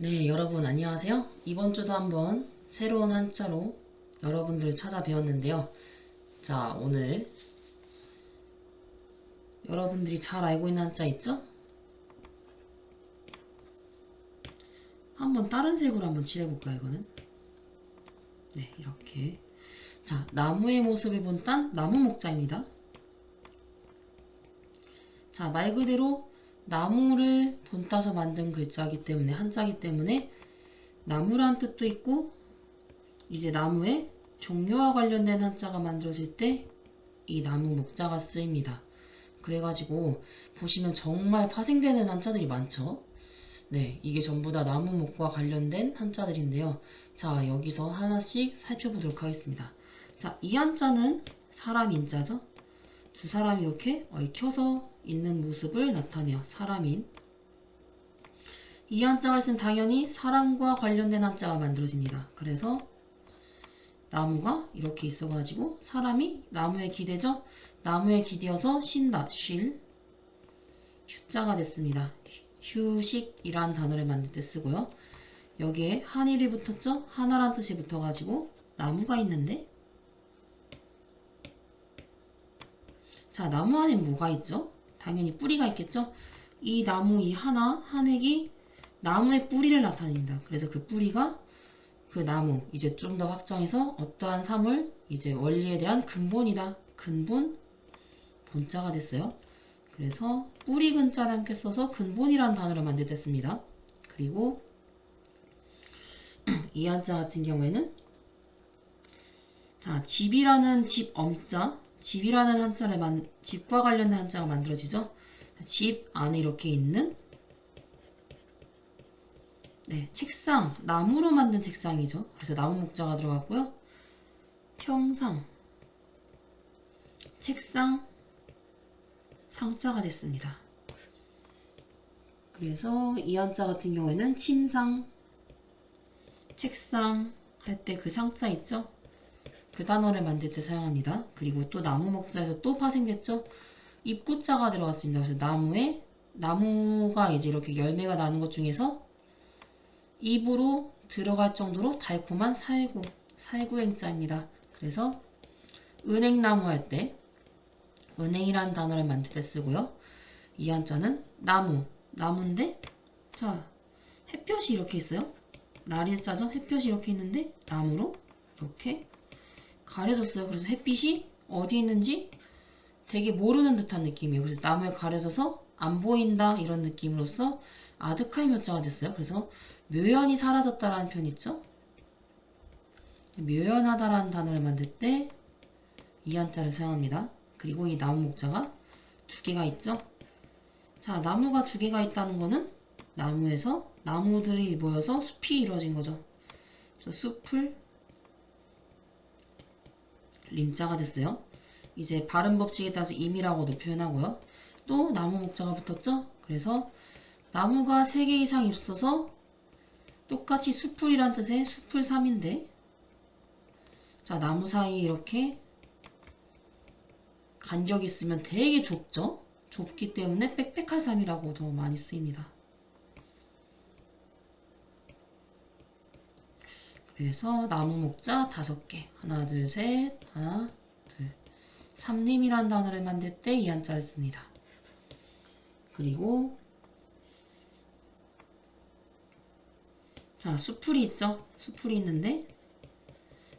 네, 여러분 안녕하세요. 이번 주도 한번 새로운 한자로 여러분들 찾아뵈었는데요. 자, 오늘 여러분들이 잘 알고 있는 한자 있죠? 한번 다른 색으로 한번 칠해볼까요, 이거는? 네, 이렇게. 자, 나무의 모습을 본 딴 나무 목자입니다. 자, 말 그대로 나무를 본따서 만든 글자이기 때문에, 한자이기 때문에 나무란 뜻도 있고, 이제 나무의 종류와 관련된 한자가 만들어질 때 이 나무 목자가 쓰입니다. 그래가지고 보시면 정말 파생되는 한자들이 많죠. 네, 이게 전부 다 나무목과 관련된 한자들인데요. 자, 여기서 하나씩 살펴보도록 하겠습니다. 자, 이 한자는 사람 인자죠. 두 사람이 이렇게 얽혀서 있는 모습을 나타내요. 사람인. 이 한자가 있으면 당연히 사람과 관련된 한자가 만들어집니다. 그래서 나무가 이렇게 있어가지고 사람이 나무에 기대죠. 나무에 기대어서 쉰다. 쉴. 휴자가 됐습니다. 휴식이란 단어를 만들 때 쓰고요. 여기에 한일이 붙었죠? 하나란 뜻이 붙어가지고 나무가 있는데, 자, 나무 안에 뭐가 있죠? 당연히 뿌리가 있겠죠? 이 나무 이 하나, 한획이 나무의 뿌리를 나타냅니다. 그래서 그 뿌리가 그 나무, 이제 좀 더 확장해서 어떠한 사물, 이제 원리에 대한 근본이다. 근본, 본자가 됐어요. 그래서 뿌리 근자를 함께 써서 근본이라는 단어를 만들었습니다. 그리고 이 한자 같은 경우에는 자, 집이라는 집 엄자, 집이라는 한자를 집과 관련된 한자가 만들어지죠. 집 안에 이렇게 있는 네, 책상, 나무로 만든 책상이죠. 그래서 나무 목자가 들어갔고요. 평상, 책상, 상자가 됐습니다. 그래서 이 한자 같은 경우에는 침상, 책상 할 때 그 상자 있죠? 그 단어를 만들 때 사용합니다. 그리고 또 나무 목자에서 또 파생됐죠? 입구자가 들어갔습니다. 그래서 나무가 이제 이렇게 열매가 나는 것 중에서 입으로 들어갈 정도로 달콤한 살구행자입니다. 그래서 은행나무 할 때 은행이라는 단어를 만들 때 쓰고요. 이 한자는 나무인데 자, 햇볕이 이렇게 있어요. 날이 짜죠? 햇볕이 이렇게 있는데 나무로 이렇게 가려졌어요. 그래서 햇빛이 어디 있는지 되게 모르는 듯한 느낌이에요. 그래서 나무에 가려져서 안 보인다 이런 느낌으로써 아드카이 묘자가 됐어요. 그래서 묘연이 사라졌다라는 표현 있죠? 묘연하다라는 단어를 만들 때 이 한자를 사용합니다. 그리고 이 나무 목자가 두 개가 있죠? 자, 나무가 두 개가 있다는 거는 나무에서 나무들이 모여서 숲이 이루어진 거죠. 그래서 숲을 림자가 됐어요. 이제 발음 법칙에 따라서 임이라고도 표현하고요. 또 나무 목자가 붙었죠? 그래서 나무가 3개 이상 있어서 똑같이 수풀이란 뜻의 수풀삼인데 자, 나무 사이에 이렇게 간격이 있으면 되게 좁죠? 좁기 때문에 빽빽한 삼이라고 더 많이 쓰입니다. 그래서 나무 목자 5개. 하나, 둘, 셋. 하나, 둘. 삼림이란 단어를 만들 때 이 한자를 씁니다. 그리고 자, 수풀이 있죠? 수풀이 있는데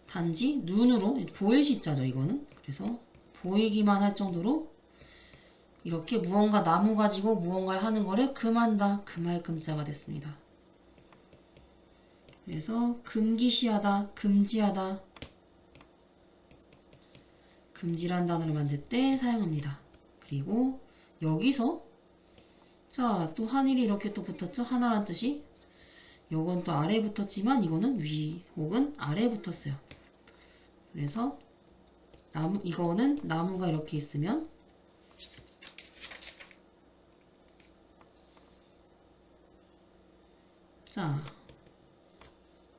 단지 눈으로 보일 시자죠, 이거는. 그래서 보이기만 할 정도로 이렇게 무언가 나무 가지고 무언가를 하는 거를 금한다. 금할 금자가 됐습니다. 그래서 금기시하다, 금지하다, 금지란 단어를 만들 때 사용합니다. 그리고 여기서 자, 또 한일이 이렇게 또 붙었죠? 하나란 뜻이. 요건 또 아래에 붙었지만 이거는 위 혹은 아래에 붙었어요. 그래서 이거는 나무가 이렇게 있으면 자,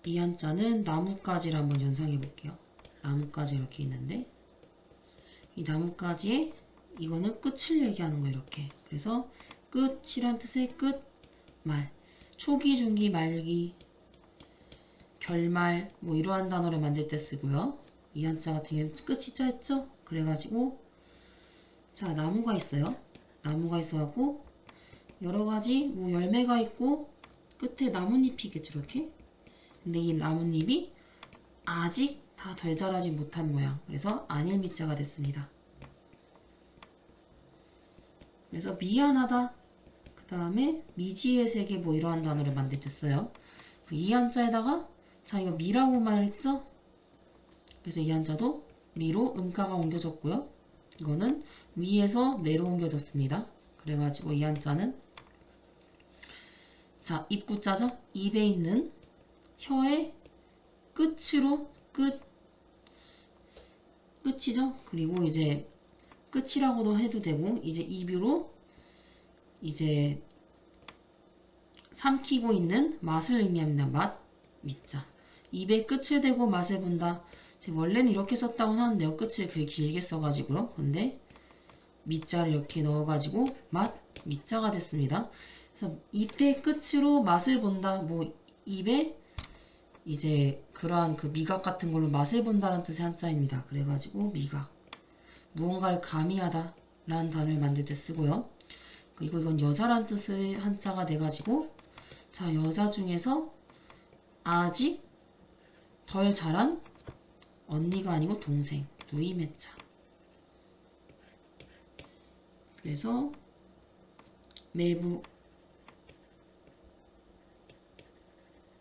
이 한자는 나뭇가지를 한번 연상해 볼게요. 나뭇가지 이렇게 있는데 이 나뭇가지에 이거는 끝을 얘기하는 거예요. 이렇게. 그래서 끝이란 뜻의 끝, 말. 초기, 중기, 말기, 결말 뭐 이러한 단어를 만들 때 쓰고요. 이 한자 같은 경우는 끝이 짧죠? 그래가지고 자 나무가 있어요. 나무가 있어갖고 여러가지 뭐 열매가 있고 끝에 나뭇잎이 있겠죠 이렇게. 근데 이 나뭇잎이 아직 다 덜 자라지 못한 모양. 그래서 안일미자가 됐습니다. 그래서 미안하다. 그 다음에 미지의 세계 뭐 이러한 단어를 만들 때 써요. 이 한자에다가 자 이거 미라고 말했죠? 그래서 이 한자도 미로 음가가 옮겨졌고요. 이거는 미에서 매로 옮겨졌습니다. 그래가지고 이 한자는 자 입구자죠? 입에 있는 혀의 끝으로 끝이죠? 그리고 이제 끝이라고도 해도 되고 이제 입으로 이제 삼키고 있는 맛을 의미합니다. 맛, 미자. 입에 끝을 대고 맛을 본다. 원래는 이렇게 썼다고 하는데요. 끝을 그게 길게 써가지고요. 근데 미자를 이렇게 넣어가지고 맛, 미자가 됐습니다. 그래서 입의 끝으로 맛을 본다. 뭐 입에 이제 그러한 그 미각 같은 걸로 맛을 본다는 뜻의 한자입니다. 그래가지고 미각. 무언가를 가미하다 라는 단어를 만들 때 쓰고요. 그리고 이건 여자란 뜻의 한자가 돼가지고 자 여자 중에서 아직 덜 자란 언니가 아니고 동생 누이매자. 그래서 매부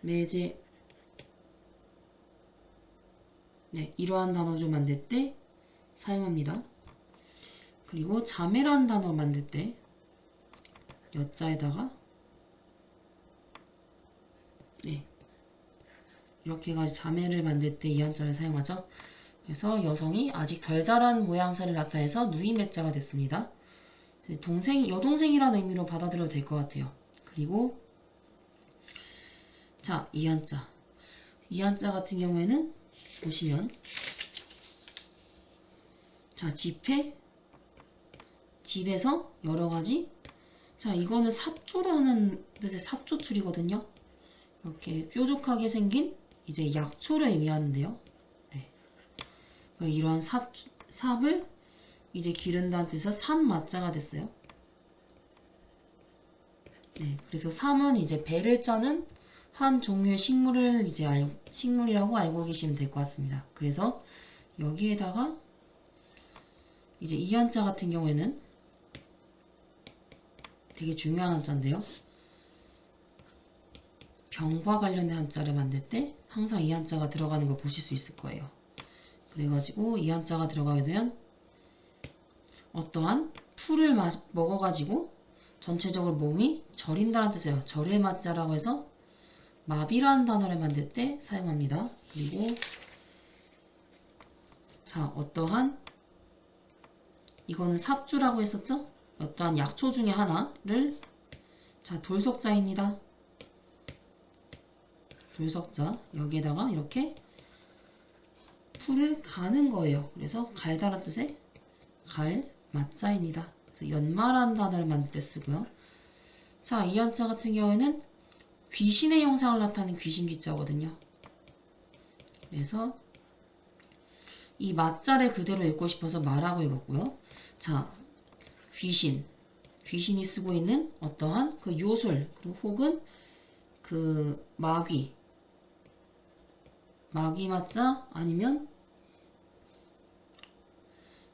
매제 네 이러한 단어를 만들 때 사용합니다. 그리고 자매라는 단어 만들 때 여자에다가 네 이렇게 해가지고 자매를 만들 때 이 한자를 사용하죠. 그래서 여성이 아직 덜 자란 모양새를 나타내서 누이매자가 됐습니다. 여동생이라는 의미로 받아들여도 될 것 같아요. 그리고 자 이 한자 같은 경우에는 보시면 자 집에 집에서 여러가지 자 이거는 삽초라는 뜻의 삽초출이거든요. 이렇게 뾰족하게 생긴 이제 약초를 의미하는데요. 네. 이러한 삽을 이제 기른다는 뜻에서 삽마자가 됐어요. 네, 그래서 삽은 이제 배를 짜는 한 종류의 식물을 이제 식물이라고 알고 계시면 될 것 같습니다. 그래서 여기에다가 이제 이 한자 같은 경우에는 되게 중요한 한자인데요. 병과 관련된 한자를 만들 때 항상 이 한자가 들어가는 걸 보실 수 있을 거예요. 그래가지고 이 한자가 들어가게 되면 어떠한 풀을 먹어가지고 전체적으로 몸이 저린다는 뜻이에요. 절의 마자라고 해서 마비라는 단어를 만들 때 사용합니다. 그리고 자 어떠한 이거는 삽주라고 했었죠? 어떠한 약초 중에 하나를 자 돌석자입니다. 돌석자 여기에다가 이렇게 풀을 가는 거예요. 그래서 갈다란 뜻의 갈 마자입니다. 그래서 연마라는 단어를 만들 때 쓰고요. 자, 이 한자 같은 경우에는 귀신의 형상을 나타내는 귀신귀자거든요. 그래서 이 마자를 그대로 읽고 싶어서 마라고 읽었고요. 자, 귀신이 쓰고 있는 어떠한 그 요술 그리고 혹은 그 마귀 마자 아니면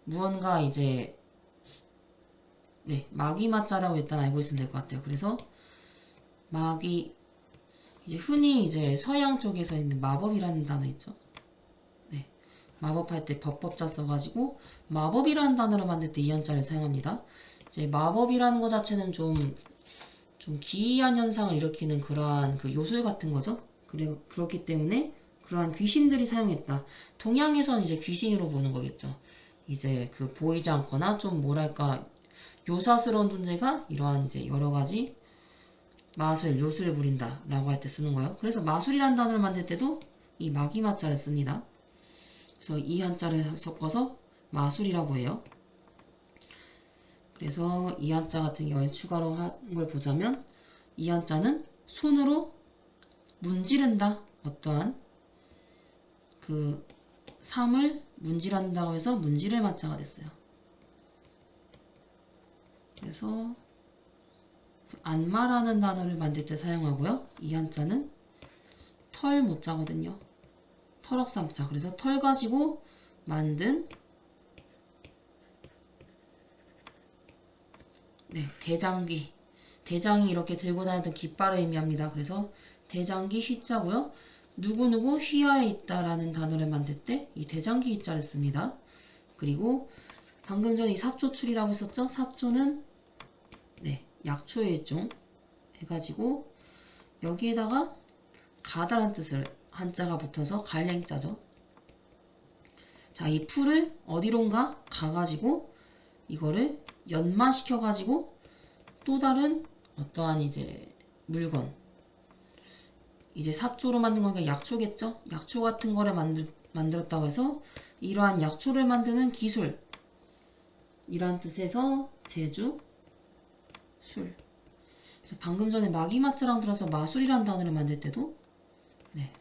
무언가 이제 네 마귀 마자라고 일단 알고 있으면 될 것 같아요. 그래서 마귀 이제 흔히 이제 서양 쪽에서 있는 마법이라는 단어 있죠. 네 마법할 때 법법자 써가지고 마법이라는 단어를 만들 때 이 한자를 사용합니다. 이제 마법이라는 것 자체는 좀 기이한 현상을 일으키는 그러한 그 요술 같은 거죠. 그렇기 때문에 그러한 귀신들이 사용했다. 동양에서는 이제 귀신으로 보는 거겠죠. 이제 그 보이지 않거나 좀 뭐랄까 요사스러운 존재가 이러한 이제 여러 가지 요술을 부린다 라고 할 때 쓰는 거예요. 그래서 마술이라는 단어를 만들 때도 이 마기마자를 씁니다. 그래서 이 한자를 섞어서 마술이라고 해요. 그래서 이 한자 같은 경우에 추가로 한 걸 보자면 이 한자는 손으로 문지른다. 어떠한 그 삶을 문지른다고 해서 문지를 만자가 됐어요. 그래서 안마라는 단어를 만들 때 사용하고요. 이 한자는 털 모자거든요. 털억삼자. 그래서 털 가지고 만든 대장귀. 대장이 이렇게 들고 다니던 깃발을 의미합니다. 그래서 대장귀 휘자고요. 누구누구 휘하에 있다라는 단어를 만들 때 이 대장귀 휘자를 씁니다. 그리고 방금 전에 이 삽조출이라고 했었죠? 삽조는 약초의 일종 해가지고 여기에다가 가다란 뜻을 한자가 붙어서 갈랭자죠. 자, 이 풀을 어디론가 가가지고 이거를 연마시켜가지고 또 다른 어떠한 이제 물건, 이제 삽조로 만든 거니까 약초겠죠? 약초 같은 거를 만들었다고 해서 이러한 약초를 만드는 기술, 이러한 뜻에서 제주, 술. 그래서 방금 전에 마기마자랑 들어서 마술이라는 단어를 만들 때도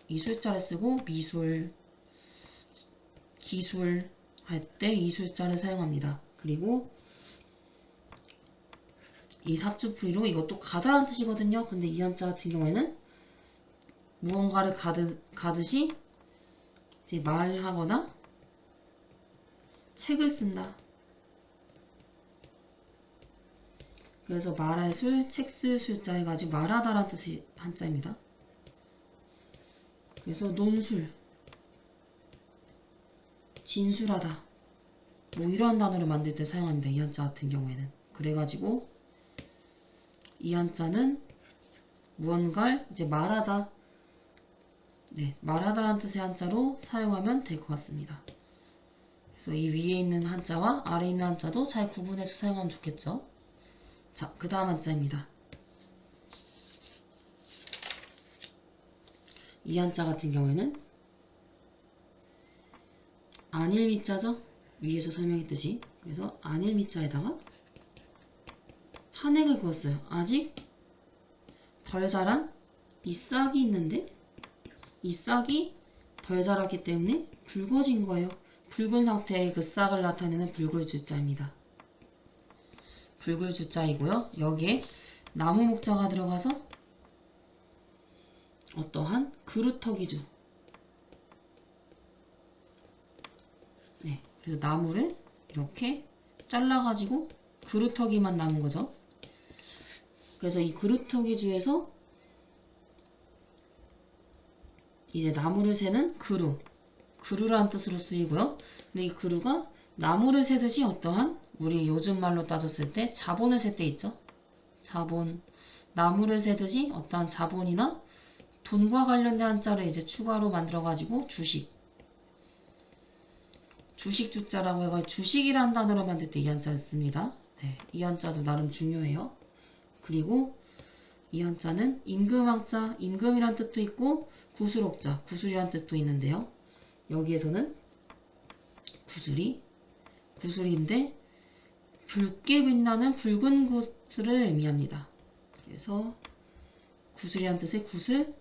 이 술자를 쓰고 미술, 기술 할 때 이 술자를 사용합니다. 그리고 이 삽주풀이로 이것도 가다란 뜻이거든요. 근데 이 한자 같은 경우에는 무언가를 가듯이 이제 말하거나 책을 쓴다. 그래서 말할 술, 책 쓸 술자 해가지고 말하다란 뜻이 한자입니다. 그래서 논술, 진술하다, 뭐 이러한 단어를 만들 때 사용합니다. 이 한자 같은 경우에는. 그래가지고 이 한자는 무언가를 이제 말하다, 말하다라는 뜻의 한자로 사용하면 될 것 같습니다. 그래서 이 위에 있는 한자와 아래에 있는 한자도 잘 구분해서 사용하면 좋겠죠. 자, 그 다음 한자입니다. 이 한자 같은 경우에는 안일미자죠. 위에서 설명했듯이. 그래서 안일미자에다가 한획을 그었어요. 아직 덜 자란 이 싹이 있는데 이 싹이 덜 자랐기 때문에 붉어진 거예요. 붉은 상태의 그 싹을 나타내는 붉을주자입니다. 붉을주자이고요. 여기에 나무 목자가 들어가서 어떠한 그루터기주. 그래서 나무를 이렇게 잘라가지고 그루터기만 남은 거죠. 그래서 이 그루터기주에서 이제 나무를 세는 그루라는 뜻으로 쓰이고요. 근데 이 그루가 나무를 세듯이 어떠한 우리 요즘 말로 따졌을 때 자본을 셀 때 있죠. 자본, 나무를 세듯이 어떠한 자본이나 돈과 관련된 한자를 이제 추가로 만들어가지고 주식주자라고 해가지고 주식이라는 단어를 만들 때 이 한자를 씁니다. 이 한자도 나름 중요해요. 그리고 이 한자는 임금왕자, 임금이란 뜻도 있고 구술옥자, 구술이란 뜻도 있는데요. 여기에서는 구술인데 붉게 빛나는 붉은 구슬을 의미합니다. 그래서 구슬이란 뜻의 구슬,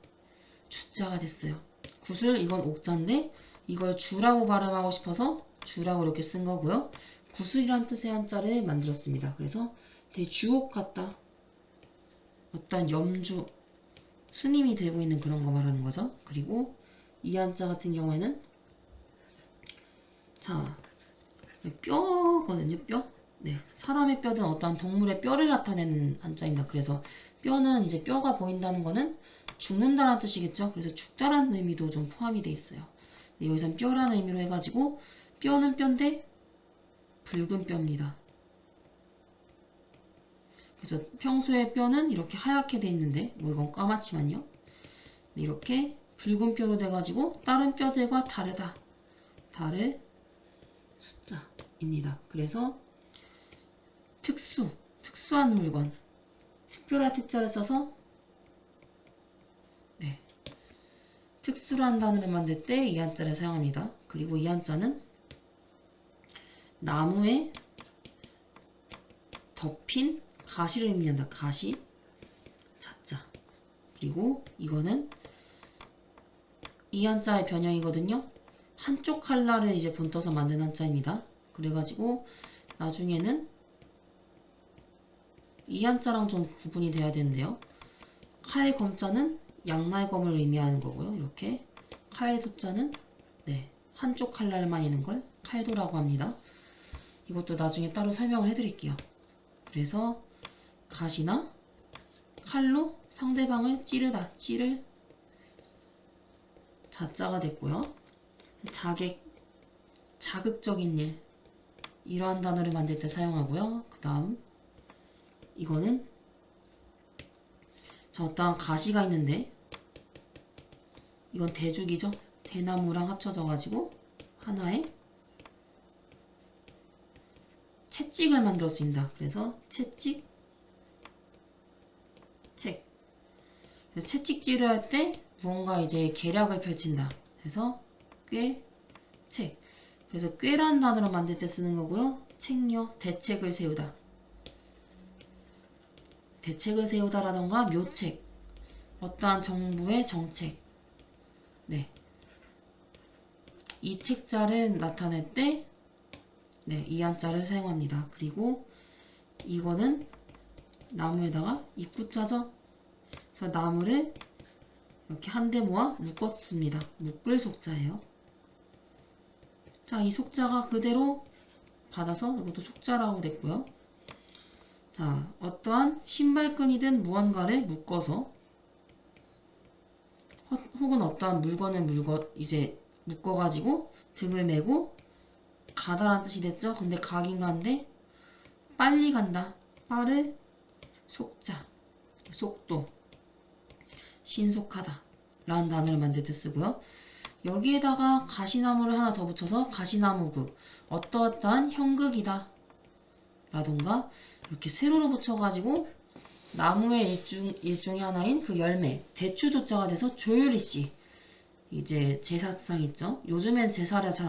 주자가 됐어요. 구슬, 이건 옥자인데 이걸 주라고 발음하고 싶어서 주라고 이렇게 쓴 거고요. 구슬이란 뜻의 한자를 만들었습니다. 그래서 되게 주옥 같다. 어떤 염주, 스님이 들고 있는 그런 거 말하는 거죠. 그리고 이 한자 같은 경우에는 자, 뼈거든요. 뼈. 사람의 뼈든 어떠한 동물의 뼈를 나타내는 한자입니다. 그래서 뼈는 이제 뼈가 보인다는 거는 죽는다는 뜻이겠죠. 그래서 죽다라는 의미도 좀 포함이 돼 있어요. 여기선 뼈라는 의미로 해가지고 뼈는 뼈인데 붉은 뼈입니다. 그래서 평소에 뼈는 이렇게 하얗게 돼 있는데 뭐 이건 까맣지만요. 이렇게 붉은 뼈로 돼가지고 다른 뼈들과 다르다. 다를 숫자입니다. 그래서 특수한 물건, 특별한 특자를 써서 특수란 단어를 만들 때 이 한자를 사용합니다. 그리고 이 한자는 나무에 덮인 가시를 의미한다. 가시, 자자. 그리고 이거는 이 한자의 변형이거든요. 한쪽 칼라를 이제 본떠서 만든 한자입니다. 그래가지고 나중에는 이 한자랑 좀 구분이 돼야 되는데요. 카의 검자는 양날검을 의미하는 거고요. 이렇게 카의 도자는 한쪽 칼날만 있는 걸 칼도라고 합니다. 이것도 나중에 따로 설명을 해드릴게요. 그래서 갓이나 칼로 상대방을 찌르다, 찌를 자자가 됐고요. 자극적인 일, 이러한 단어를 만들 때 사용하고요. 그 다음 이거는 어떠한 가시가 있는데 이건 대죽이죠. 대나무랑 합쳐져 가지고 하나의 채찍을 만들었습니다. 그래서 채찍, 책. 그래서 채찍질을 할 때 무언가 이제 계략을 펼친다. 그래서 꽤, 책. 그래서 꾀라는 단어로 만들 때 쓰는 거고요. 책녀, 대책을 세우다. 대책을 세우다라던가 묘책. 어떠한 정부의 정책. 이 책자를 나타낼 때 이 한자를 사용합니다. 그리고 이거는 나무에다가 입구자죠. 그래서 나무를 이렇게 한데 모아 묶었습니다. 묶을 속자예요. 자, 이 속자가 그대로 받아서 이것도 속자라고 됐고요. 자, 어떠한 신발끈이든 무언가를 묶어서 혹은 어떠한 물건을 이제 묶어가지고 등을 메고 가다라는 뜻이 됐죠. 근데 가긴 간데 빨리 간다. 빠를 속자, 속도, 신속하다 라는 단어를 만들 때 쓰고요. 여기에다가 가시나무를 하나 더 붙여서 가시나무극, 어떠한 형극이다 라던가 이렇게 세로로 붙여가지고 나무의 일종의 하나인 그 열매, 대추조자가 돼서 조유리씨, 이제 제사상 있죠. 요즘엔 제사를 잘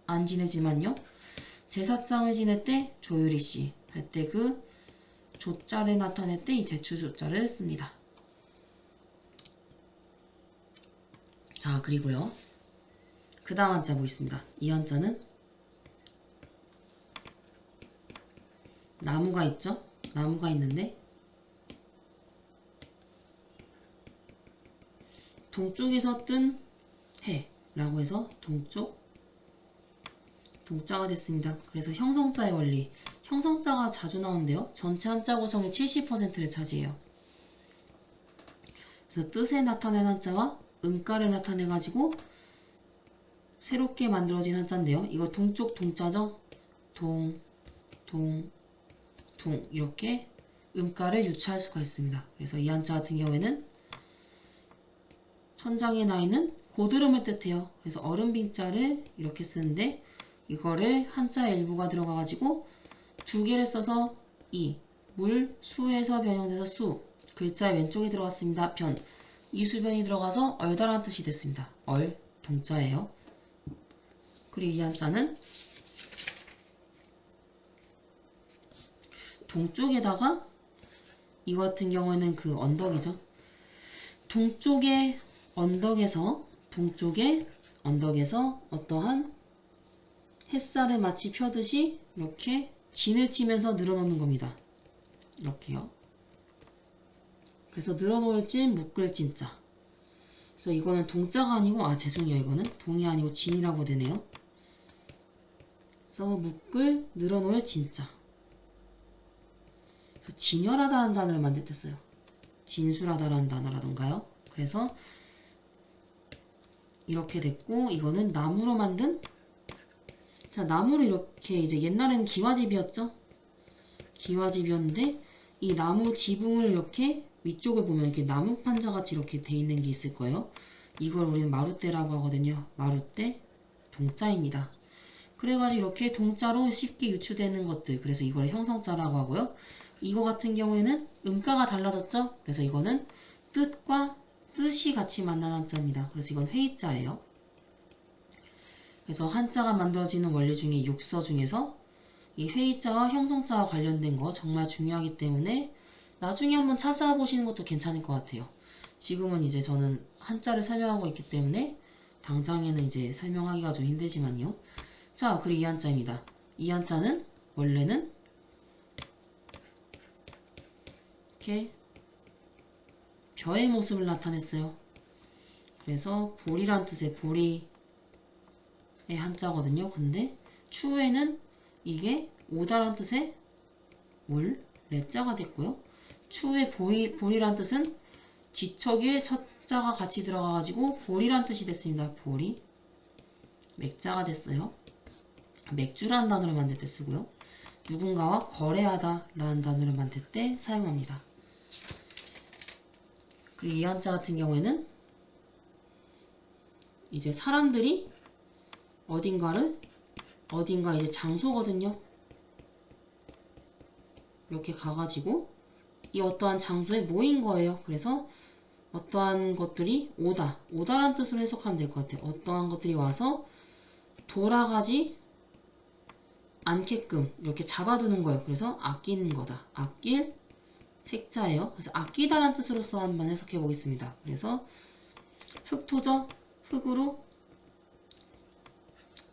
안 지내지만요. 제사상을 지낼 때 조유리씨 할 때 그 조자를 나타낼 때 이 대추조자를 씁니다. 자, 그리고요. 그 다음 한자 보겠습니다. 이 한자는 나무가 있죠? 나무가 있는데 동쪽에서 뜬 해라고 해서 동자가 됐습니다. 그래서 형성자의 원리, 형성자가 자주 나오는데요. 전체 한자 구성의 70%를 차지해요. 그래서 뜻에 나타낸 한자와 음가를 나타내 가지고 새롭게 만들어진 한자인데요. 이거 동쪽 동자죠. 동 이렇게 음가를 유추할 수가 있습니다. 그래서 이 한자 같은 경우에는 천장에 나 있는 고드름을 뜻해요. 그래서 얼음빙자를 이렇게 쓰는데 이거를 한자의 일부가 들어가 가지고 두 개를 써서 물, 수에서 변형돼서 수, 글자의 왼쪽에 들어갔습니다. 변, 이수변이 들어가서 얼다라는 뜻이 됐습니다. 동자예요. 그리고 이 한자는 동쪽에다가 이 같은 경우에는 그 언덕이죠. 동쪽의 언덕에서 어떠한 햇살을 마치 펴듯이 이렇게 진을 치면서 늘어놓는 겁니다. 이렇게요. 그래서 늘어놓을 진, 묶을 진자. 그래서 이거는 동자가 아니고, 죄송해요. 이거는 동이 아니고 진이라고 되네요. 그래서 묶을, 늘어놓을 진자. 그래서 진열하다라는 단어를 만들 때 써요. 진술하다라는 단어라던가요. 그래서 이렇게 됐고, 이거는 나무로 만든, 자, 나무로 이렇게 이제 옛날에는 기와집이었죠? 기와집이었는데, 이 나무 지붕을 이렇게 위쪽을 보면 이렇게 나무 판자 같이 이렇게 돼 있는 게 있을 거예요. 이걸 우리는 마룻대라고 하거든요. 마룻대, 동자입니다. 그래가지고 이렇게 동자로 쉽게 유추되는 것들, 그래서 이걸 형성자라고 하고요. 이거 같은 경우에는 음가가 달라졌죠? 그래서 이거는 뜻과 뜻이 같이 만난 한자입니다. 그래서 이건 회의자예요. 그래서 한자가 만들어지는 원리 중에 육서 중에서 이 회의자와 형성자와 관련된 거 정말 중요하기 때문에 나중에 한번 찾아보시는 것도 괜찮을 것 같아요. 지금은 이제 저는 한자를 설명하고 있기 때문에 당장에는 이제 설명하기가 좀 힘들지만요. 자, 그리고 이 한자입니다. 이 한자는 원래는 이렇게 벼의 모습을 나타냈어요. 그래서 보리란 뜻의 보리의 한자거든요. 근데 추후에는 이게 오다란 뜻의 올, 레자가 됐고요. 추후에 보리란 뜻은 뒤척에 첫자가 같이 들어가가지고 보리란 뜻이 됐습니다. 보리. 맥자가 됐어요. 맥주라는 단어를 만들 때 쓰고요. 누군가와 거래하다 라는 단어를 만들 때 사용합니다. 그리고 이 한자 같은 경우에는 이제 사람들이 어딘가 이제 장소거든요. 이렇게 가가지고 이 어떠한 장소에 모인 거예요. 그래서 어떠한 것들이 오다란 뜻으로 해석하면 될 것 같아요. 어떠한 것들이 와서 돌아가지 않게끔 이렇게 잡아두는 거예요. 그래서 아끼는 거다. 아낄 색자예요. 그래서 아끼다란 뜻으로서 한번 해석해 보겠습니다. 그래서 흙토죠. 흙으로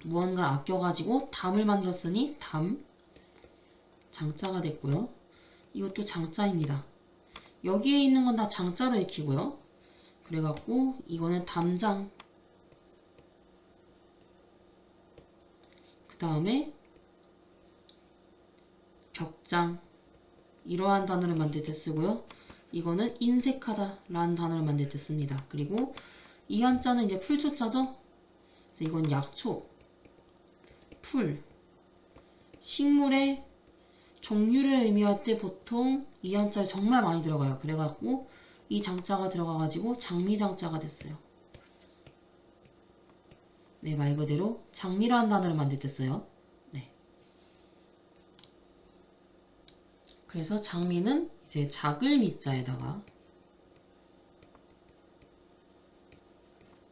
무언가 아껴가지고 담을 만들었으니 담 장자가 됐고요. 이것도 장자입니다. 여기에 있는 건 다 장자로 읽히고요. 그래갖고 이거는 담장, 그 다음에 벽장, 이러한 단어를 만들 때 쓰고요. 이거는 인색하다 라는 단어를 만들 때 씁니다. 그리고 이 한자는 이제 풀초자죠. 그래서 이건 약초, 풀, 식물의 종류를 의미할 때 보통 이 한자를 정말 많이 들어가요. 그래갖고 이 장자가 들어가가지고 장미장자가 됐어요. 네, 말 그대로 장미라는 단어를 만들 때 써요. 네. 그래서 장미는 이제 작을 미자에다가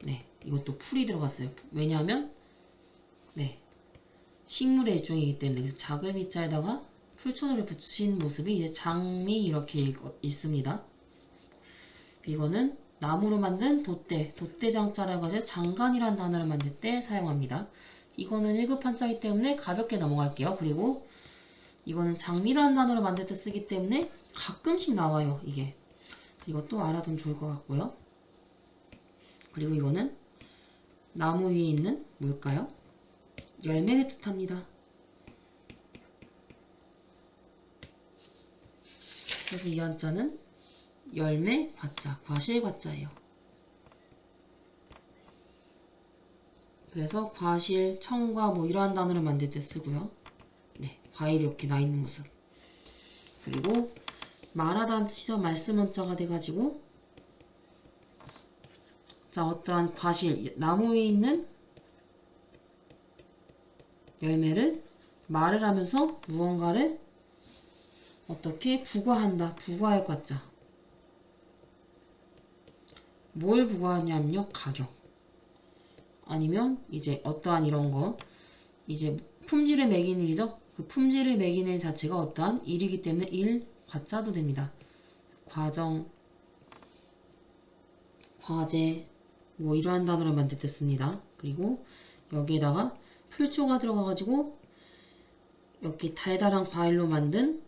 네, 이것도 풀이 들어갔어요. 왜냐하면 네, 식물의 일종이기 때문에. 그래서 작을 미자에다가 풀초를 붙인 모습이 이제 장미 이렇게 있습니다. 이거는 나무로 만든 돛대장자라고 해서 장간이라는 단어를 만들 때 사용합니다. 이거는 1급 한자이기 때문에 가볍게 넘어갈게요. 그리고 이거는 장미라는 단어를 만들 때 쓰기 때문에 가끔씩 나와요. 이게. 이것도 알아두면 좋을 것 같고요. 그리고 이거는 나무 위에 있는 뭘까요? 열매를 뜻합니다. 그래서 이 한자는 열매 과자, 과실 과자예요. 그래서 과실, 청과 뭐 이러한 단어를 만들 때 쓰고요. 네, 과일이 이렇게 나 있는 모습. 그리고 말하다는 뜻이죠. 말씀 원자가 돼가지고 자, 어떠한 과실, 나무 위에 있는 열매를 말을 하면서 무언가를 어떻게 부과한다. 부과할 과자. 뭘 부과하냐면요. 가격. 아니면 이제 어떠한 이런 거 이제 품질을 매기는 일이죠. 그 품질을 매기는 일 자체가 어떠한 일이기 때문에 일, 과자도 됩니다. 과정, 과제 뭐 이러한 단어를 만들 때 씁니다. 그리고 여기에다가 풀초가 들어가가지고 이렇게 달달한 과일로 만든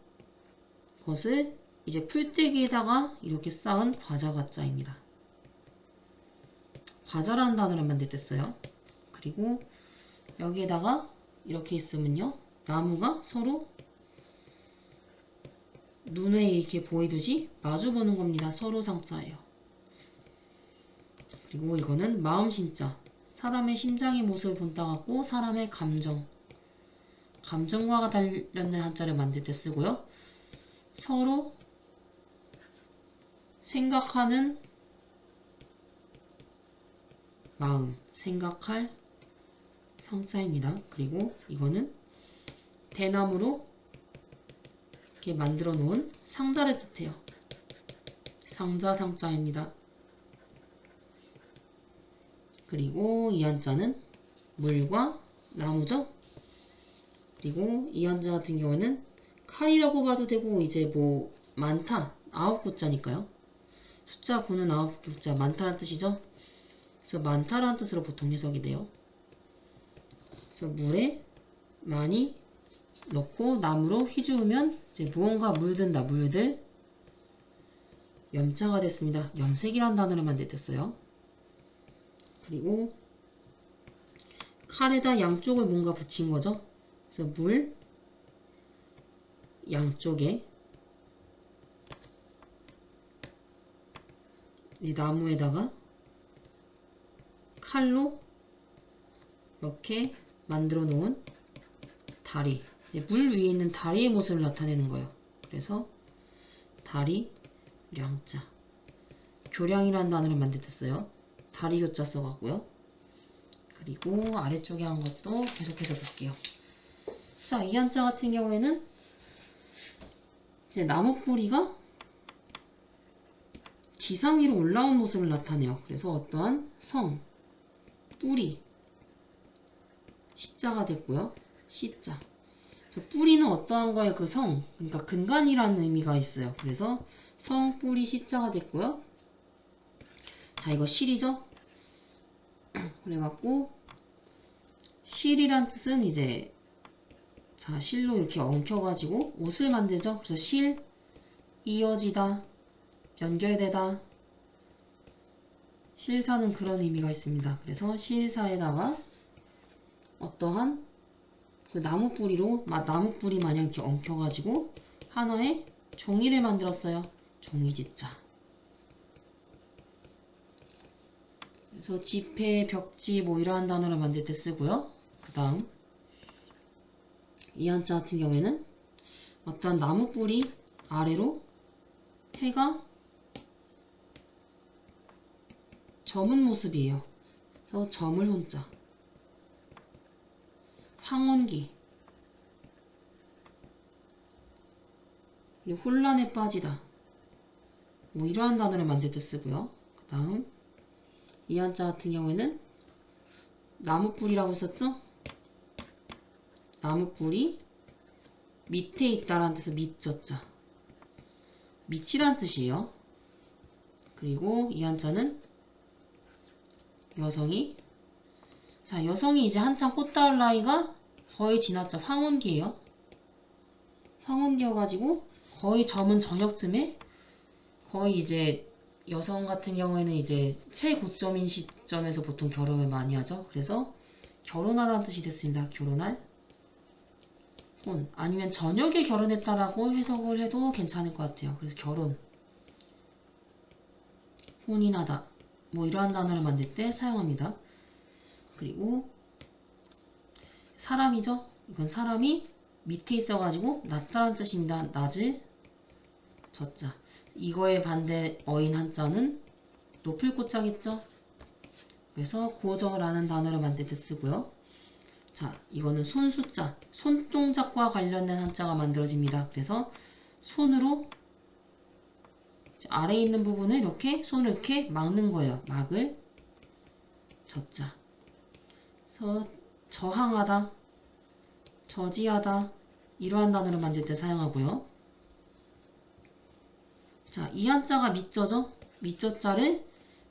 것을 이제 풀떼기에다가 이렇게 쌓은 과자 과자입니다. 과자라는 단어를 만들 때 써요. 그리고 여기에다가 이렇게 있으면요. 나무가 서로 눈에 이렇게 보이듯이 마주보는 겁니다. 서로 상자예요. 그리고 이거는 마음심자. 사람의 심장의 모습을 본따 같고 사람의 감정과 관련된 한자를 만들 때 쓰고요. 서로 생각하는 마음, 생각할 상자입니다. 그리고 이거는 대나무로 이렇게 만들어 놓은 상자를 뜻해요. 상자, 상자입니다. 그리고 이 한자는 물과 나무죠. 그리고 이 한자 같은 경우는 칼이라고 봐도 되고 이제 뭐 많다 9구자니까요. 숫자 9는 9구자, 많다는 뜻이죠. 그래서 많다라는 뜻으로 보통 해석이 돼요. 그래서 물에 많이 넣고 나무로 휘저으면 이제 무언가 물든다, 물들. 염자가 됐습니다. 염색이라는 단어로만 됐어요. 그리고 칼에다 양쪽을 뭔가 붙인 거죠. 그래서 물 양쪽에 이 나무에다가 칼로 이렇게 만들어 놓은 다리, 물 위에 있는 다리의 모습을 나타내는 거예요. 그래서 다리 량자, 교량이라는 단어를 만들었어요. 다리 교자 써갖고요. 그리고 아래쪽에 한 것도 계속해서 볼게요. 자, 이 한자 같은 경우에는 이제 나무 뿌리가 지상 위로 올라온 모습을 나타내요. 그래서 어떠한 성, 뿌리, 시자가 됐고요. 시자. 뿌리는 어떠한 거에 그 성, 그러니까 근간이라는 의미가 있어요. 그래서 성, 뿌리, 시자가 됐고요. 자, 이거 실이죠? 그래갖고 실이란 뜻은 이제 자, 실로 이렇게 엉켜가지고 옷을 만들죠. 그래서 실, 이어지다, 연결되다. 실사는 그런 의미가 있습니다. 그래서 실사에다가 어떠한 그 나무 뿌리로 나무 뿌리 마냥 이렇게 엉켜가지고 하나의 종이를 만들었어요. 종이지자. 그래서 지폐, 벽지 뭐 이러한 단어를 만들 때 쓰고요. 그 다음 이 한자 같은 경우에는 어떤 나무 뿌리 아래로 해가 저문 모습이에요. 그래서 점을 혼자. 황혼기. 그리고 혼란에 빠지다. 뭐 이러한 단어를 만들 때 쓰고요. 그 다음 이 한자 같은 경우에는 나무 뿌리라고 했었죠? 나무 뿌리 밑에 있다라는 뜻은 밑저자. 밑이란 뜻이에요. 그리고 이 한자는 여성이 자, 여성이 이제 한참 꽃다울 나이가 거의 지났죠. 황혼기예요. 황혼기여가지고 거의 점은 저녁쯤에 거의 이제 여성 같은 경우에는 이제 최고점인 시점에서 보통 결혼을 많이 하죠. 그래서 결혼하다는 뜻이 됐습니다. 결혼할 혼 아니면 저녁에 결혼했다라고 해석을 해도 괜찮을 것 같아요. 그래서 결혼 혼인하다 뭐 이러한 단어를 만들 때 사용합니다. 그리고 사람이죠. 이건 사람이 밑에 있어가지고 낮다라는 뜻입니다. 낮을 저자. 이거의 반대 어인 한자는 높을 꽃자겠죠. 그래서 고저라는 단어를 만들 때 쓰고요. 자, 이거는 손수자, 손동작과 관련된 한자가 만들어집니다. 그래서 손으로 아래에 있는 부분을 이렇게 손을 이렇게 막는 거예요. 막을 저자. 그래서 저항하다, 저지하다 이러한 단어를 만들 때 사용하고요. 자, 이 한자가 밑저죠? 밑저자를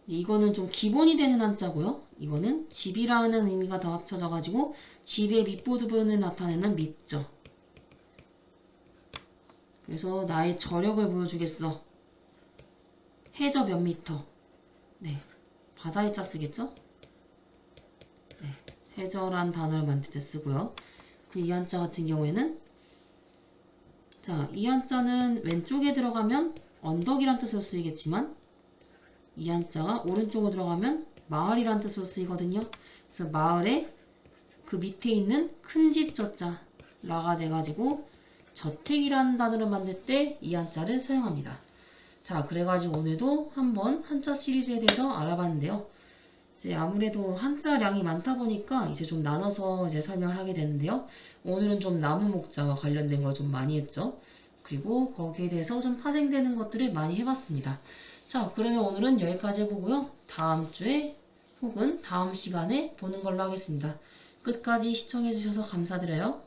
이거는 좀 기본이 되는 한자고요. 이거는 집이라는 의미가 더 합쳐져 가지고 집의 밑부분을 나타내는 밑저. 그래서 나의 저력을 보여주겠어. 해저 몇 미터. 네, 바다에 자 쓰겠죠? 네, 해저란 단어를 만들 때 쓰고요. 그리고 이 한자 같은 경우에는 자, 이 한자는 왼쪽에 들어가면 언덕이란 뜻으로 쓰이겠지만 이 한자가 오른쪽으로 들어가면 마을이란 뜻으로 쓰이거든요. 그래서 마을에 그 밑에 있는 큰 집 저자 라가 돼가지고 저택이라는 단어를 만들 때 이 한자를 사용합니다. 자, 그래가지고 오늘도 한번 한자 시리즈에 대해서 알아봤는데요. 이제 아무래도 한자량이 많다 보니까 이제 좀 나눠서 이제 설명을 하게 되는데요. 오늘은 좀 나무 목자와 관련된 걸 좀 많이 했죠. 그리고 거기에 대해서 좀 파생되는 것들을 많이 해봤습니다. 자, 그러면 오늘은 여기까지 해보고요. 다음 주에 혹은 다음 시간에 보는 걸로 하겠습니다. 끝까지 시청해주셔서 감사드려요.